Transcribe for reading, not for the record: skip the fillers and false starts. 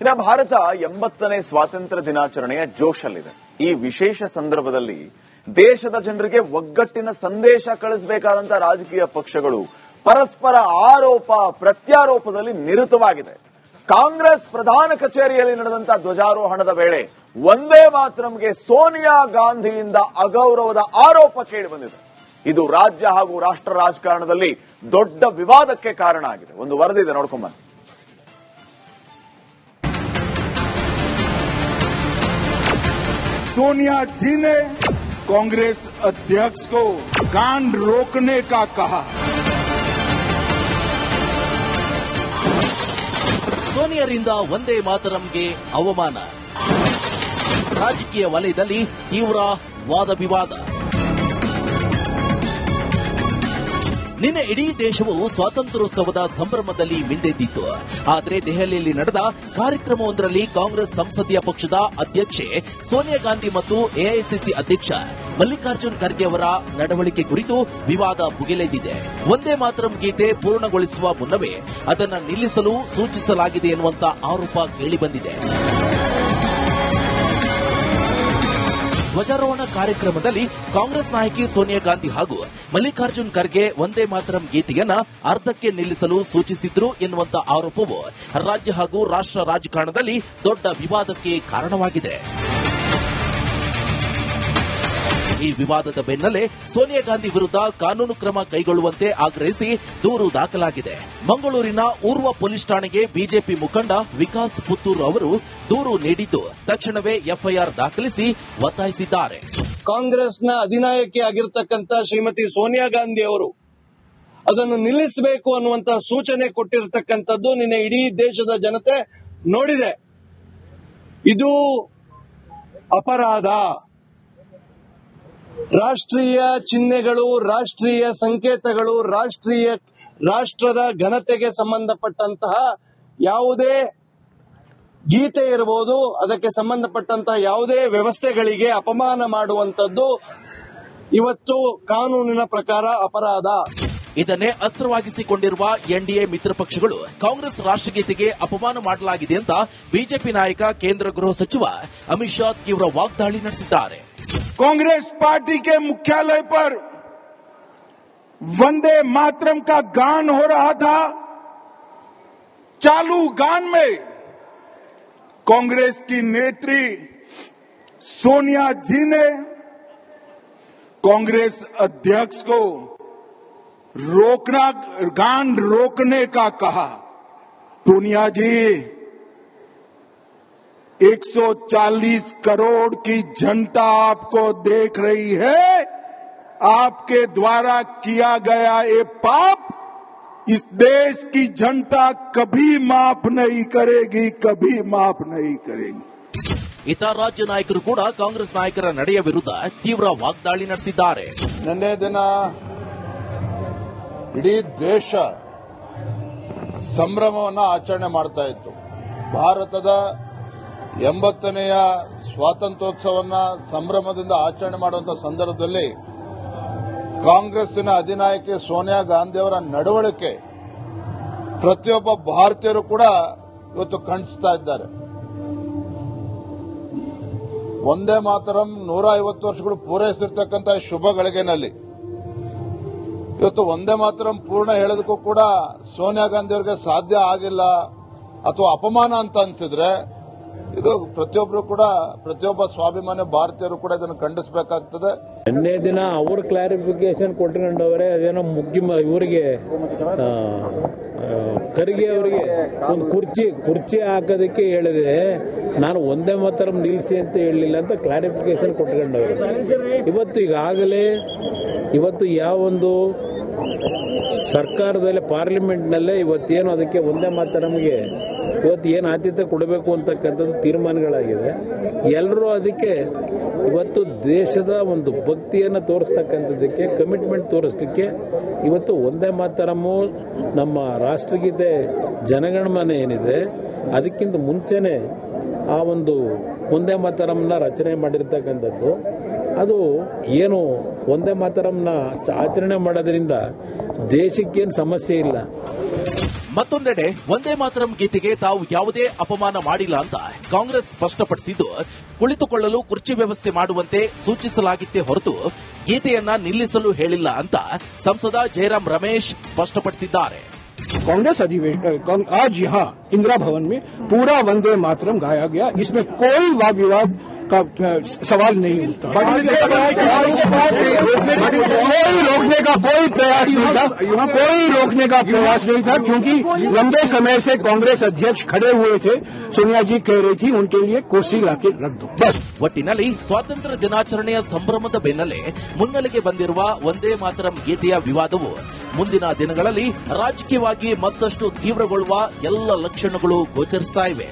ಇನ್ನು ಭಾರತ 80ನೇ ಸ್ವಾತಂತ್ರ್ಯ ದಿನಾಚರಣೆಯ ಜೋಶಲ್ಲಿದೆ. ಈ ವಿಶೇಷ ಸಂದರ್ಭದಲ್ಲಿ ದೇಶದ ಜನರಿಗೆ ಒಗ್ಗಟ್ಟಿನ ಸಂದೇಶ ಕಳಿಸಬೇಕಾದಂತ ರಾಜಕೀಯ ಪಕ್ಷಗಳು ಪರಸ್ಪರ ಆರೋಪ ಪ್ರತ್ಯಾರೋಪದಲ್ಲಿ ನಿರತವಾಗಿದೆ. ಕಾಂಗ್ರೆಸ್ ಪ್ರಧಾನ ಕಚೇರಿಯಲ್ಲಿ ನಡೆದಂತ ಧ್ವಜಾರೋಹಣದ ವೇಳೆ ವಂದೇ ಮಾತರಂಗೆ ಸೋನಿಯಾ ಗಾಂಧಿಯಿಂದ ಅಗೌರವದ ಆರೋಪ ಕೇಳಿಬಂದಿದೆ. ಇದು ರಾಜ್ಯ ಹಾಗೂ ರಾಷ್ಟ್ರ ರಾಜಕಾರಣದಲ್ಲಿ ದೊಡ್ಡ ವಿವಾದಕ್ಕೆ ಕಾರಣ ಆಗಿದೆ. ಒಂದು ವರದಿ ಇದೆ, ನೋಡ್ಕೊಂಬನ್ನಿ. सोनिया जी ने कांग्रेस अध्यक्ष को कांड रोकने का कहा. ಸೋನಿಯರಿಂದ ವಂದೇ ಮಾತರಂಗೆ ಅವಮಾನ. ರಾಜಕೀಯ ವಲಯದಲ್ಲಿ ತೀವ್ರ ವಾದ ವಿವಾದ. ನಿನ್ನೆ ಇಡೀ ದೇಶವು ಸ್ವಾತಂತ್ರ್ಯೋತ್ಸವದ ಸಂಭ್ರಮದಲ್ಲಿ ಮಿಂದೆದ್ದಿತ್ತು. ಆದರೆ ದೆಹಲಿಯಲ್ಲಿ ನಡೆದ ಕಾರ್ಯಕ್ರಮವೊಂದರಲ್ಲಿ ಕಾಂಗ್ರೆಸ್ ಸಂಸದೀಯ ಪಕ್ಷದ ಅಧ್ಯಕ್ಷೆ ಸೋನಿಯಾ ಗಾಂಧಿ ಮತ್ತು ಎಐಸಿಸಿ ಅಧ್ಯಕ್ಷ ಮಲ್ಲಿಕಾರ್ಜುನ್ ಖರ್ಗೆ ಅವರ ನಡವಳಿಕೆ ಕುರಿತು ವಿವಾದ ಭುಗಿಲೆದ್ದಿದೆ. ವಂದೇ ಮಾತರಂ ಗೀತೆ ಪೂರ್ಣಗೊಳಿಸುವ ಮುನ್ನವೇ ಅದನ್ನು ನಿಲ್ಲಿಸಲು ಸೂಚಿಸಲಾಗಿದೆ ಎನ್ನುವಂತ ಆರೋಪ ಕೇಳಿಬಂದಿದೆ. ಧ್ವಜಾರೋಹಣ ಕಾರ್ಯಕ್ರಮದಲ್ಲಿ ಕಾಂಗ್ರೆಸ್ ನಾಯಕಿ ಸೋನಿಯಾ ಗಾಂಧಿ ಹಾಗೂ ಮಲ್ಲಿಕಾರ್ಜುನ್ ಖರ್ಗೆ ವಂದೇ ಮಾತರಂ ಗೀತೆಯನ್ನ ಅರ್ಧಕ್ಕೆ ನಿಲ್ಲಿಸಲು ಸೂಚಿಸಿದ್ರು ಎನ್ನುವಂತ ಆರೋಪವು ರಾಜ್ಯ ಹಾಗೂ ರಾಷ್ಟ್ರ ರಾಜಕಾರಣದಲ್ಲಿ ದೊಡ್ಡ ವಿವಾದಕ್ಕೆ ಕಾರಣವಾಗಿದೆ. ಈ ವಿವಾದದ ಬೆನ್ನಲ್ಲೇ ಸೋನಿಯಾ ಗಾಂಧಿ ವಿರುದ್ಧ ಕಾನೂನು ಕ್ರಮ ಕೈಗೊಳ್ಳುವಂತೆ ಆಗ್ರಹಿಸಿ ದೂರು ದಾಖಲಾಗಿದೆ. ಮಂಗಳೂರಿನ ಊರ್ವ ಪೊಲೀಸ್ ಠಾಣೆಗೆ ಬಿಜೆಪಿ ಮುಖಂಡ ವಿಕಾಸ್ ಪುತ್ತೂರು ಅವರು ದೂರು ನೀಡಿದ್ದು ತಕ್ಷಣವೇ ಎಫ್ಐಆರ್ ದಾಖಲಿಸಿ ಒತ್ತಾಯಿಸಿದ್ದಾರೆ. ಕಾಂಗ್ರೆಸ್ನ ಅಧಿನಾಯಕಿ ಆಗಿರತಕ್ಕಂತ ಶ್ರೀಮತಿ ಸೋನಿಯಾ ಗಾಂಧಿ ಅವರು ಅದನ್ನು ನಿಲ್ಲಿಸಬೇಕು ಅನ್ನುವಂತ ಸೂಚನೆ ಕೊಟ್ಟಿರತಕ್ಕಂಥದ್ದು ನಿನ್ನೆ ಇಡೀ ದೇಶದ ಜನತೆ ನೋಡಿದೆ. ಇದು ಅಪರಾಧ. ರಾಷ್ಟ್ರೀಯ ಚಿಹ್ನೆಗಳು, ರಾಷ್ಟ್ರೀಯ ಸಂಕೇತಗಳು, ರಾಷ್ಟ್ರದ ಘನತೆಗೆ ಸಂಬಂಧಪಟ್ಟಂತಹ ಯಾವುದೇ ಗೀತೆ ಇರಬಹುದು, ಅದಕ್ಕೆ ಸಂಬಂಧಪಟ್ಟಂತಹ ಯಾವುದೇ ವ್ಯವಸ್ಥೆಗಳಿಗೆ ಅಪಮಾನ ಮಾಡುವಂತದ್ದು ಇವತ್ತು ಕಾನೂನಿನ ಪ್ರಕಾರ ಅಪರಾಧ. ಇದನ್ನೇ ಅಸ್ತ್ರವಾಗಿಸಿಕೊಂಡಿರುವ ಎನ್ಡಿಎ ಮಿತ್ರ ಪಕ್ಷಗಳು ಕಾಂಗ್ರೆಸ್ ರಾಷ್ಟ್ರಗೀತೆಗೆ ಅಪಮಾನ ಮಾಡಲಾಗಿದೆ ಅಂತ ಬಿಜೆಪಿ ನಾಯಕ ಕೇಂದ್ರ ಗೃಹ ಸಚಿವ ಅಮಿತ್ ಶಾ ತೀವ್ರ ವಾಗ್ದಾಳಿ ನಡೆಸಿದ್ದಾರೆ. कांग्रेस पार्टी के मुख्यालय पर वंदे मातरम का गान हो रहा था. चालू गान में कांग्रेस की नेत्री सोनिया जी ने कांग्रेस अध्यक्ष को गान रोकने का कहा. सोनिया जी, 140 करोड़ की जनता आपको देख रही है. आपके द्वारा किया गया ये पाप इस देश की जनता कभी माफ नहीं करेगी, कभी माफ नहीं करेगी. ಇತರ ರಾಜ್ಯ ನಾಯಕರು ಕೂಡ ಕಾಂಗ್ರೆಸ್ ನಾಯಕರ ನಡೆಯ ವಿರುದ್ಧ ತೀವ್ರ ವಾಗ್ದಾಳಿ ನಡೆಸಿದ್ದಾರೆ. ನಿನ್ನೆ ದಿನ ಇಡೀ ದೇಶ ಸಂಭ್ರಮವನ್ನು ಆಚರಣೆ ಮಾಡ್ತಾ ಇತ್ತು. ಭಾರತದ 80ನೆಯ ಸ್ವಾತಂತ್ರ್ಯೋತ್ಸವವನ್ನು ಸಂಭ್ರಮದಿಂದ ಆಚರಣೆ ಮಾಡುವಂತಹ ಸಂದರ್ಭದಲ್ಲಿ ಕಾಂಗ್ರೆಸ್ಸಿನ ಅಧಿನಾಯಕಿ ಸೋನಿಯಾ ಗಾಂಧಿ ಅವರ ನಡವಳಿಕೆ ಪ್ರತಿಯೊಬ್ಬ ಭಾರತೀಯರು ಕೂಡ ಇವತ್ತು ಖಂಡಿಸ್ತಾ ಇದ್ದಾರೆ. ವಂದೇ ಮಾತರಂ 150 ವರ್ಷಗಳು ಪೂರೈಸಿರ್ತಕ್ಕಂಥ ಶುಭ ಗಳಿಗೆನಲ್ಲಿ ಇವತ್ತು ವಂದೇ ಮಾತರಂ ಪೂರ್ಣ ಹೇಳೋದಕ್ಕೂ ಕೂಡ ಸೋನಿಯಾ ಗಾಂಧಿ ಅವರಿಗೆ ಸಾಧ್ಯ ಆಗಿಲ್ಲ ಅಥವಾ ಅಪಮಾನ ಅಂತ ಅನ್ಸಿದ್ರೆ ಇದು ಪ್ರತಿಯೊಬ್ಬ ಸ್ವಾಭಿಮಾನಿ ಭಾರತೀಯರು ಕೂಡ ಇದನ್ನು ಖಂಡಿಸಬೇಕಾಗ್ತದೆ. ನಿನ್ನೆ ದಿನ ಅವರು ಕ್ಲಾರಿಫಿಕೇಶನ್ ಕೊಟ್ಕೊಂಡವರೇ ಅದೇನೋ ಇವರಿಗೆ ಖರ್ಗೆ ಅವರಿಗೆ ಒಂದು ಕುರ್ಚಿ ಹಾಕೋದಕ್ಕೆ ಹೇಳಿದೆ. ನಾನು ಒಂದೇ ಮಾತರಂ ನಿಲ್ಲಿಸಿ ಅಂತ ಹೇಳಲಿಲ್ಲ ಅಂತ ಕ್ಲಾರಿಫಿಕೇಶನ್ ಕೊಟ್ಕೊಂಡವರು. ಇವತ್ತು ಯಾವೊಂದು ಸರ್ಕಾರದಲ್ಲಿ ಪಾರ್ಲಿಮೆಂಟ್ನಲ್ಲೇ ಇವತ್ತೇನು ಅದಕ್ಕೆ ಒಂದೇ ಮಾತರಂಗೆ ಇವತ್ತು ಏನು ಆದ್ಯತೆ ಕೊಡಬೇಕು ಅಂತಕ್ಕಂಥದ್ದು ತೀರ್ಮಾನಗಳಾಗಿದೆ. ಎಲ್ಲರೂ ಅದಕ್ಕೆ ಇವತ್ತು ದೇಶದ ಒಂದು ಭಕ್ತಿಯನ್ನು ತೋರಿಸ್ತಕ್ಕಂಥದ್ದಕ್ಕೆ, ಕಮಿಟ್ಮೆಂಟ್ ತೋರಿಸಲಿಕ್ಕೆ ಇವತ್ತು ಒಂದೇ ಮಾತರಮ್ಮು ನಮ್ಮ ರಾಷ್ಟ್ರಗೀತೆ ಜನಗಣಮನ ಏನಿದೆ ಅದಕ್ಕಿಂತ ಮುಂಚೆನೆ ಆ ಒಂದು ಒಂದೇ ಮಾತರಂನ ರಚನೆ ಮಾಡಿರ್ತಕ್ಕಂಥದ್ದು. ಅದು ಏನು ಒಂದೇ ಮಾತರಂನ ಆಚರಣೆ ಮಾಡೋದ್ರಿಂದ ದೇಶಕ್ಕೇನು ಸಮಸ್ಯೆ ಇಲ್ಲ. ಮತ್ತೊಂದೆಡೆ ವಂದೇ ಮಾತರಂ ಗೀತೆಗೆ ತಾವು ಯಾವುದೇ ಅಪಮಾನ ಮಾಡಿಲ್ಲ ಅಂತ ಕಾಂಗ್ರೆಸ್ ಸ್ಪಷ್ಟಪಡಿಸಿದ್ದು, ಕುಳಿತುಕೊಳ್ಳಲು ಕುರ್ಚಿ ವ್ಯವಸ್ಥೆ ಮಾಡುವಂತೆ ಸೂಚಿಸಲಾಗಿತ್ತೇ ಹೊರತು ಗೀತೆಯನ್ನ ನಿಲ್ಲಿಸಲು ಹೇಳಿಲ್ಲ ಅಂತ ಸಂಸದ ಜಯರಾಮ್ ರಮೇಶ್ ಸ್ಪಷ್ಟಪಡಿಸಿದ್ದಾರೆ. कांग्रेस अधिवेशन आज यहाँ इंदिरा भवन में पूरा वंदे मातरम गाया गया, इसमें कोई वाद विवाद का सवाल नहीं उठता। कोई रोकने का कोई प्रयास नहीं था, कोई रोकने का प्रयास नहीं था, क्योंकि लंबे समय से कांग्रेस अध्यक्ष खड़े हुए थे। सोनिया जी कह रही थी उनके लिए कुर्सी लाके रख दो बस। ಒಟ್ಟಿನಲ್ಲಿ ಸ್ವಾತಂತ್ರ್ಯ ದಿನಾಚರಣೆಯ ಸಂಭ್ರಮದ ಬೆನ್ನಲ್ಲೇ ಮುನ್ನೆಲೆಗೆ ಬಂದಿರುವ ವಂದೇ ಮಾತರಂ ಗೀತೆಯ ವಿವಾದವು ಮುಂದಿನ ದಿನಗಳಲ್ಲಿ ರಾಜಕೀಯವಾಗಿ ಮತ್ತಷ್ಟು ತೀವ್ರಗೊಳ್ಳುವ ಎಲ್ಲ ಲಕ್ಷಣಗಳು ಗೋಚರಿಸ್ತಾ ಇವೆ.